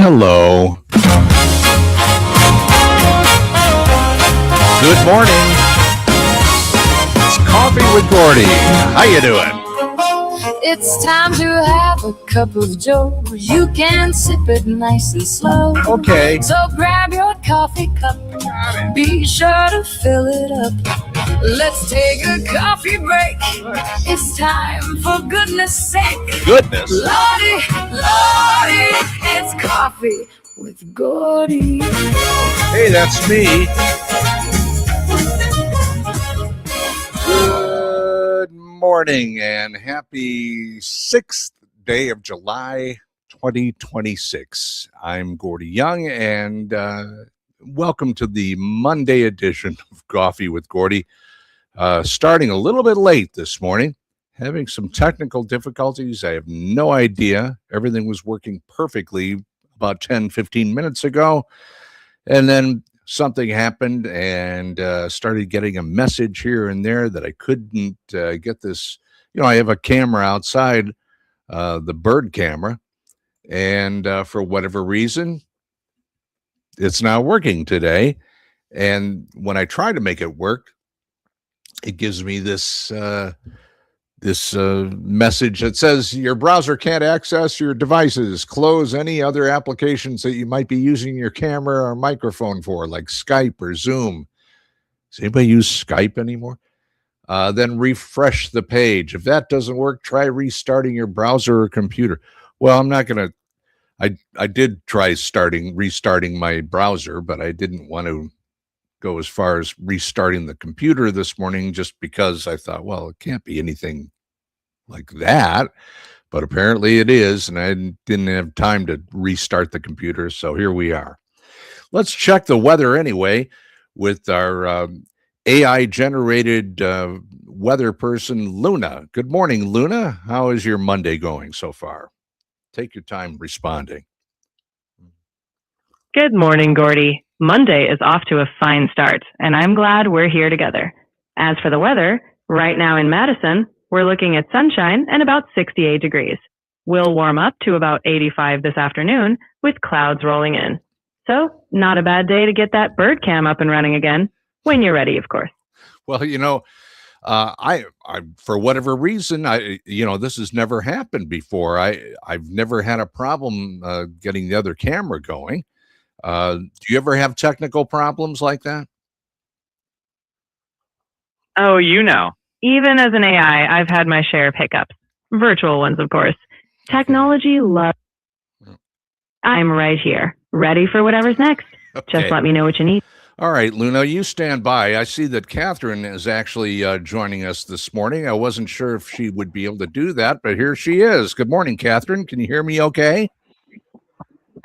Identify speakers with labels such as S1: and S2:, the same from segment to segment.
S1: Hello. Good morning. It's Coffee with Gordy. How you doing?
S2: It's time to have a cup of joe. You can sip it nice and slow.
S1: Okay.
S2: So grab your coffee cup. Be sure to fill it up. Let's take a coffee break. It's time, for goodness sake.
S1: Goodness.
S2: Lordy, Lordy, it's Coffee with Gordy.
S1: Hey, that's me. Good morning and happy 6th day of July 2026. I'm Gordy Young and welcome to the Monday edition of Coffee with Gordy. Starting a little bit late this morning, having some technical difficulties. I have no idea. Everything was working perfectly about 10-15 minutes ago. And then something happened and started getting a message here and there that I couldn't get this. You know, I have a camera outside, the bird camera, and for whatever reason, it's not working today. And when I try to make it work, it gives me this message that says your browser can't access your devices. Close any other applications that you might be using your camera or microphone for, like Skype or Zoom. Does anybody use Skype anymore? Then refresh the page. If that doesn't work, try restarting your browser or computer. Well, I'm not going to. I did try restarting my browser, but I didn't want to go as far as restarting the computer this morning just because I thought, well, it can't be anything like that. But apparently it is, and I didn't have time to restart the computer, so here we are. Let's check the weather anyway with our AI-generated weather person, Luna. Good morning, Luna. How is your Monday going so far? Take your time responding.
S3: Good morning, Gordy. Monday is off to a fine start, and I'm glad we're here together. As for the weather, right now in Madison, we're looking at sunshine and about 68 degrees. We'll warm up to about 85 this afternoon with clouds rolling in. So, not a bad day to get that bird cam up and running again, when you're ready, of course.
S1: Well, you know, I for whatever reason, this has never happened before. I've never had a problem getting the other camera going. Do you ever have technical problems like that?
S3: Oh, even as an AI, I've had my share of hiccups. Virtual ones, of course. Technology loves. I'm right here, ready for whatever's next.
S1: Okay.
S3: Just let me know what you need.
S1: All right, Luna, you stand by. I see that Kathryn is actually joining us this morning. I wasn't sure if she would be able to do that, but here she is. Good morning, Kathryn. Can you hear me okay?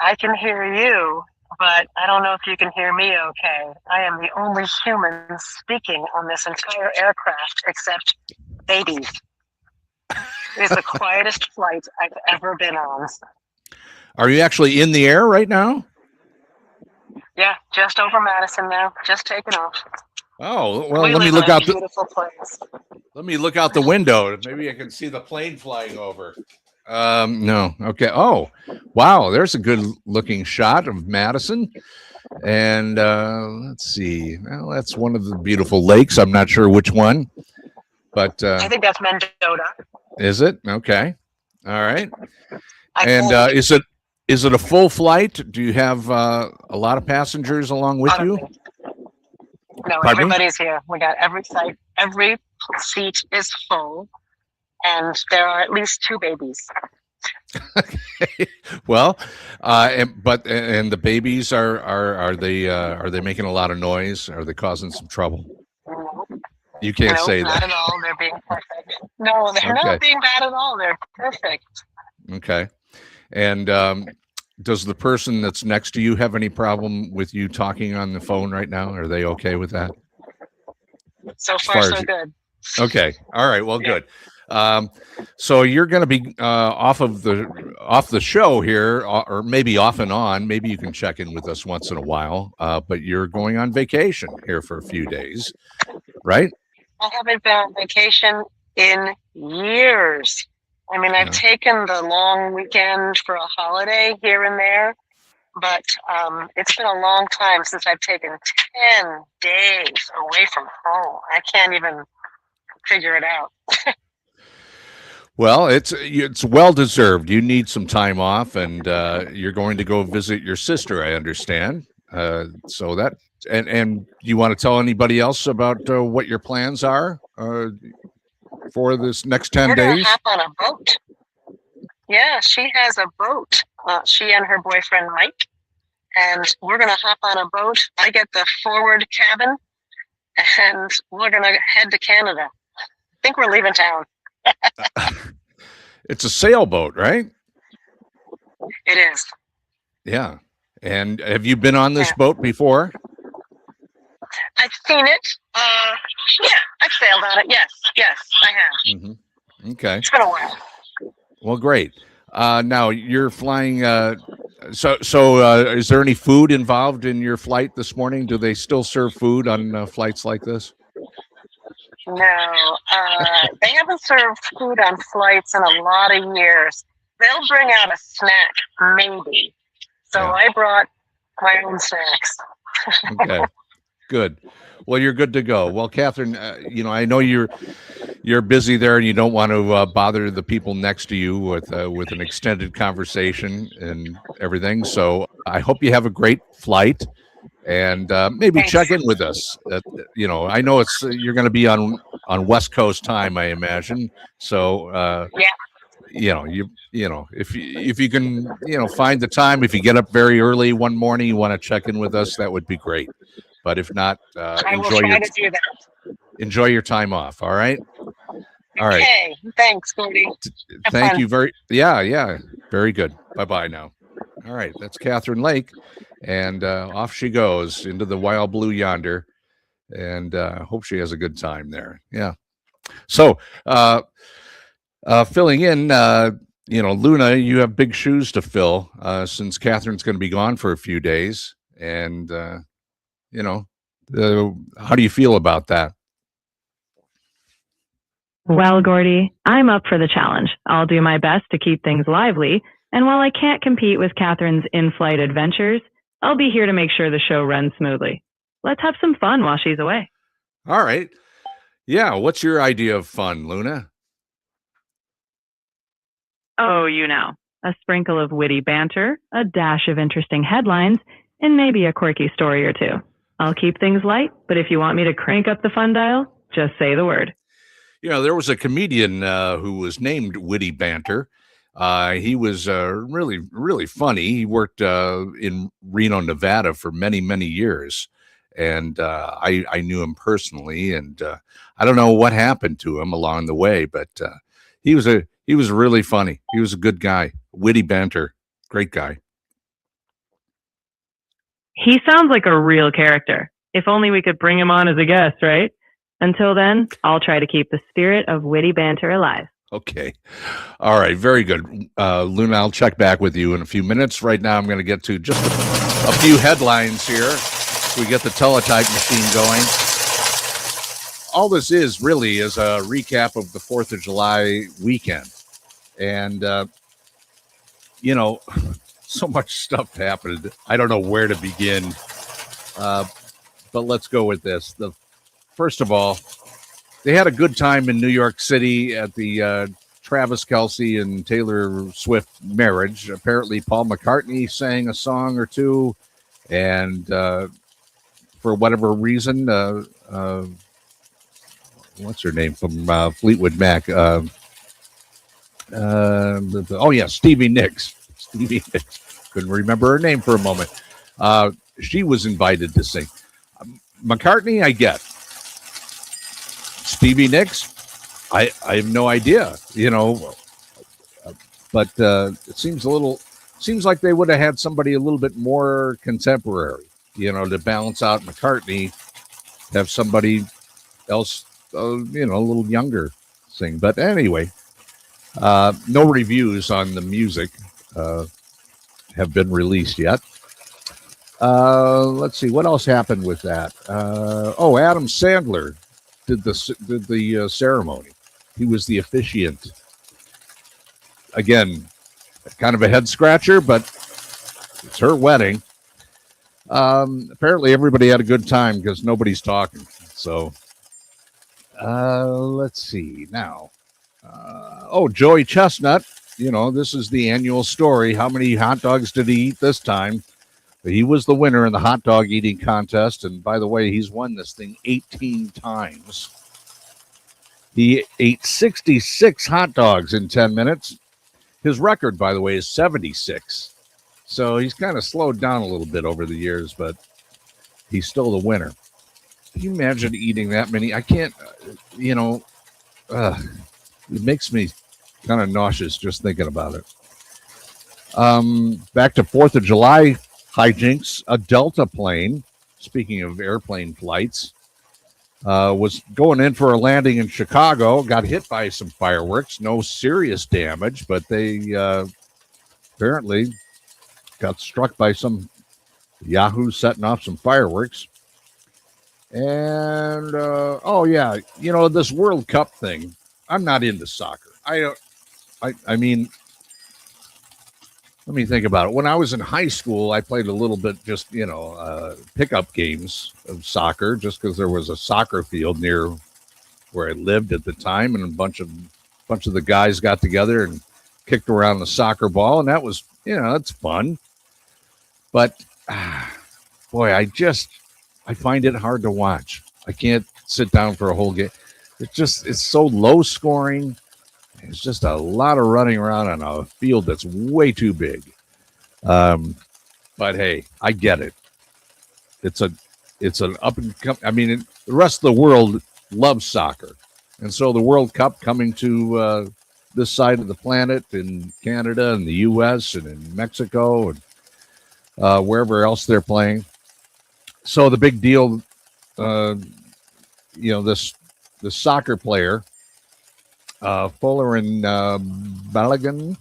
S4: I can hear you, but I don't know if you can hear me okay. I am the only human speaking on this entire aircraft except babies. It is the quietest flight I've ever been on.
S1: Are you actually in the air right now?
S4: Yeah, just over Madison now, just taking off.
S1: Oh, well, let me look out
S4: beautiful place.
S1: Let me look out the window. Maybe I can see the plane flying over. No. Okay. Oh, wow. There's a good looking shot of Madison. And let's see. Well, that's one of the beautiful lakes. I'm not sure which one, but
S4: I think that's Mendota.
S1: Is it? Okay. All right. And is it a full flight? Do you have a lot of passengers along with you?
S4: No,
S1: Pardon
S4: everybody's here. We got every site. Every seat is full, and there are at least 2 babies.
S1: Okay. Well, and the babies are they making a lot of noise? Are they causing some trouble? You can't say that.
S4: Not at all. They're being perfect. No, they're not being bad at all. They're perfect.
S1: Okay. And does the person that's next to you have any problem with you talking on the phone right now? Are they okay with that?
S4: So far so good.
S1: Okay. All right. Well, good. So you're going to be off the show here, or maybe off and on. Maybe you can check in with us once in a while. But you're going on vacation here for a few days, right?
S4: I haven't been on vacation in years. I mean, I've taken the long weekend for a holiday here and there, but it's been a long time since I've taken 10 days away from home. I can't even figure it out.
S1: Well, it's well deserved. You need some time off, and you're going to go visit your sister, I understand. So that and you want to tell anybody else about what your plans are for this next 10
S4: We're gonna
S1: days?
S4: hop on a boat. Yeah, she has a boat. She and her boyfriend Mike, and we're gonna hop on a boat. I get the forward cabin, and we're gonna head to Canada. I think we're leaving town.
S1: It's a sailboat, right?
S4: It is.
S1: Yeah. And have you been on this
S4: Yeah.
S1: boat before?
S4: I've seen it. Yeah, I've sailed on it. Yes, I have.
S1: Mm-hmm. Okay.
S4: It's been a while.
S1: Well, great. Now you're flying. So is there any food involved in your flight this morning? Do they still serve food on flights like this?
S4: No, they haven't served food on flights in a lot of years. They'll bring out a snack, maybe. So
S1: Yeah.
S4: I brought my own snacks.
S1: Okay. Good. Well, you're good to go. Well, Kathryn, I know you're busy there, and you don't want to bother the people next to you with an extended conversation and everything. So I hope you have a great flight, and maybe
S4: Thanks.
S1: check in with us. I know it's you're going to be on West Coast time, I imagine. So
S4: Yeah.
S1: if you can find the time, if you get up very early one morning, you want to check in with us, that would be great. But if not,
S4: I will try to do that.
S1: enjoy your time off. All right. All right.
S4: Okay. Thanks, Gordy. Have
S1: Thank
S4: fun.
S1: you yeah. Very good. Bye-bye now. All right. That's Kathryn Lake. And off she goes into the wild blue yonder. And hope she has a good time there. Yeah. So filling in, Luna, you have big shoes to fill since Kathryn's going to be gone for a few days. And, how do you feel about that?
S3: Well, Gordy, I'm up for the challenge. I'll do my best to keep things lively. And while I can't compete with Kathryn's in-flight adventures, I'll be here to make sure the show runs smoothly. Let's have some fun while she's away.
S1: All right. Yeah. What's your idea of fun, Luna?
S3: Oh, a sprinkle of witty banter, a dash of interesting headlines, and maybe a quirky story or two. I'll keep things light, but if you want me to crank up the fun dial, just say the word.
S1: There was a comedian who was named Witty Banter. He was really, really funny. He worked in Reno, Nevada for many, many years. And I knew him personally. And I don't know what happened to him along the way, but he was really funny. He was a good guy. Witty Banter. Great guy.
S3: He sounds like a real character. If only we could bring him on as a guest, right? Until then, I'll try to keep the spirit of witty banter alive.
S1: Okay. All right. Very good. Luna, I'll check back with you in a few minutes. Right now, I'm going to get to just a few headlines here. We get the teletype machine going. All this is really is a recap of the 4th of July weekend. And, so much stuff happened. I don't know where to begin. But let's go with this. First of all, they had a good time in New York City at the Travis Kelce and Taylor Swift marriage. Apparently, Paul McCartney sang a song or two, and for whatever reason, what's her name from Fleetwood Mac? Stevie Nicks. Stevie Nicks. Couldn't remember her name for a moment. She was invited to sing. McCartney, I get. Stevie Nicks, I have no idea, but it seems like they would have had somebody a little bit more contemporary, to balance out McCartney, have somebody else, a little younger sing. But anyway, no reviews on the music have been released yet. Let's see what else happened with that. Adam Sandler did the ceremony. He was the officiant. Again, kind of a head scratcher, but It's her wedding. Apparently everybody had a good time because nobody's talking. So let's see now. Joey Chestnut. You know, this is the annual story. How many hot dogs did he eat this time? He was the winner in the hot dog eating contest. And by the way, he's won this thing 18 times. He ate 66 hot dogs in 10 minutes. His record, by the way, is 76. So he's kind of slowed down a little bit over the years, but he's still the winner. Can you imagine eating that many? I can't, it makes me kind of nauseous just thinking about it. Back to 4th of July hijinks. A Delta plane, speaking of airplane flights, was going in for a landing in Chicago, got hit by some fireworks. No serious damage, but they apparently got struck by some yahoos setting off some fireworks. And, this World Cup thing, I'm not into soccer. I mean, let me think about it. When I was in high school, I played a little bit just, pickup games of soccer just because there was a soccer field near where I lived at the time. And a bunch of the guys got together and kicked around the soccer ball. And that was, it's fun. But, boy, I find it hard to watch. I can't sit down for a whole game. It's so low scoring. It's just a lot of running around on a field that's way too big. But hey, I get it. It's an up and come. I mean, the rest of the world loves soccer, and so the World Cup coming to this side of the planet in Canada and the U.S. and in Mexico and wherever else they're playing. So the big deal, this soccer player. Fuller and Balogun.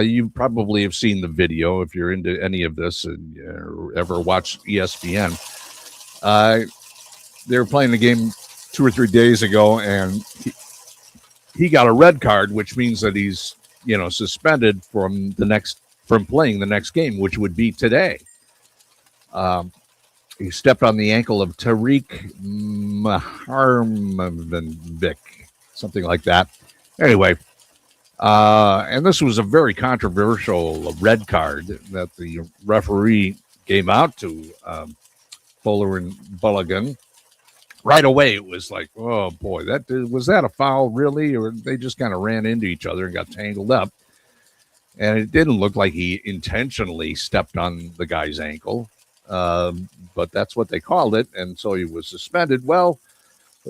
S1: You probably have seen the video if you're into any of this and ever watched ESPN. They were playing the game 2 or 3 days ago, and he got a red card, which means that he's suspended from playing the next game, which would be today. He stepped on the ankle of Tariq Maharmovic. Something like that. Anyway, and this was a very controversial red card that the referee gave out to Fuller and Balogun. Right away, it was like, oh boy, was that a foul really? Or they just kind of ran into each other and got tangled up. And it didn't look like he intentionally stepped on the guy's ankle, but that's what they called it. And so he was suspended. Well,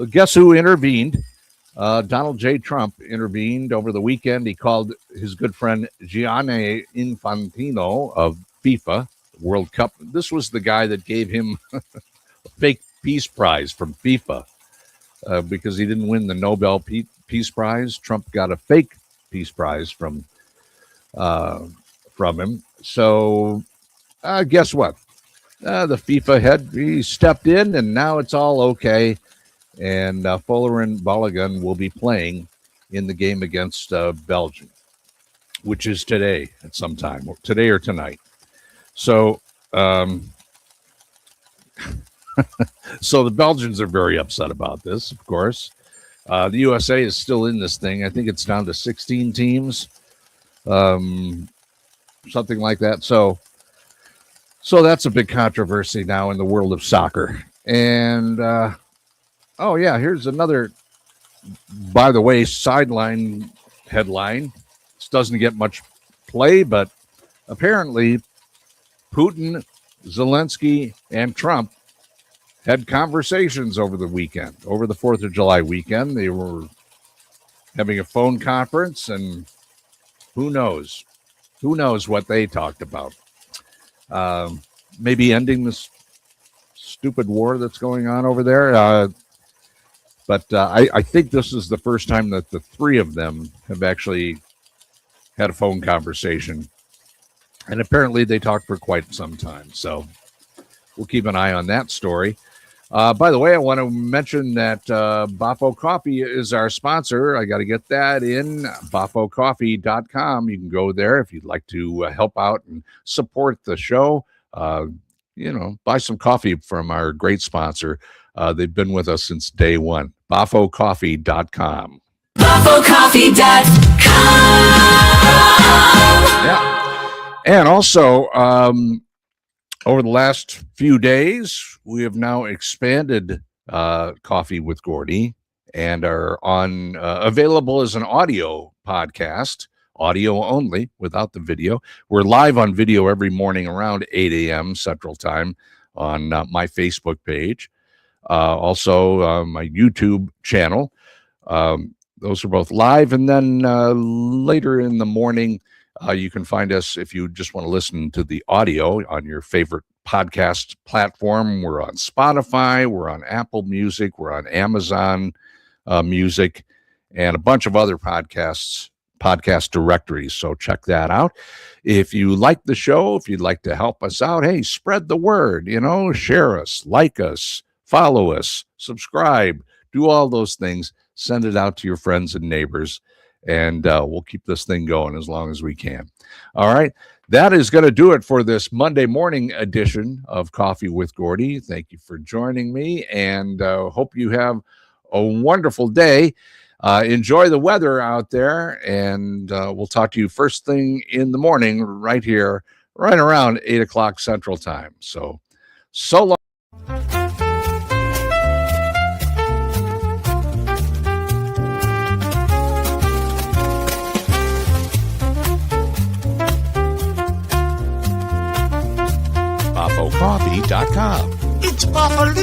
S1: guess who intervened? Donald J. Trump intervened over the weekend. He called his good friend Gianni Infantino of FIFA World Cup. This was the guy that gave him a fake peace prize from FIFA because he didn't win the Nobel Peace Prize. Trump got a fake peace prize from him. So guess what? The FIFA head, he stepped in, and now it's all okay. And Fuller and Balogun will be playing in the game against Belgium, which is today at some time, today or tonight. So, so the Belgians are very upset about this, of course. The USA is still in this thing. I think it's down to 16 teams, something like that. So that's a big controversy now in the world of soccer. And here's another, by the way, sideline headline. This doesn't get much play, but apparently Putin, Zelensky, and Trump had conversations over the weekend, over the 4th of July weekend. They were having a phone conference, and who knows what they talked about. Maybe ending this stupid war that's going on over there. But I think this is the first time that the three of them have actually had a phone conversation. And apparently they talked for quite some time. So we'll keep an eye on that story. By the way, I want to mention that Bafo Coffee is our sponsor. I got to get that in bafocoffee.com. You can go there if you'd like to help out and support the show. Buy some coffee from our great sponsor. They've been with us since day one. bafocoffee.com.
S2: bafocoffee.com.
S1: Yeah. And also, over the last few days, we have now expanded Coffee with Gordy and are on available as an audio podcast, audio only, without the video. We're live on video every morning around 8 a.m. Central Time on my Facebook page. Also, my YouTube channel. Those are both live. And then later in the morning, you can find us if you just want to listen to the audio on your favorite podcast platform. We're on Spotify, we're on Apple Music, we're on Amazon Music, and a bunch of other podcast directories. So check that out. If you like the show, if you'd like to help us out, hey, spread the word, share us, like us, follow us, subscribe, do all those things. Send it out to your friends and neighbors. And we'll keep this thing going as long as we can. All right. That is going to do it for this Monday morning edition of Coffee with Gordy. Thank you for joining me, and hope you have a wonderful day. Enjoy the weather out there, and we'll talk to you first thing in the morning right here, right around 8 o'clock Central Time. So long.
S2: bafocoffee.com.
S5: It's Buffalo.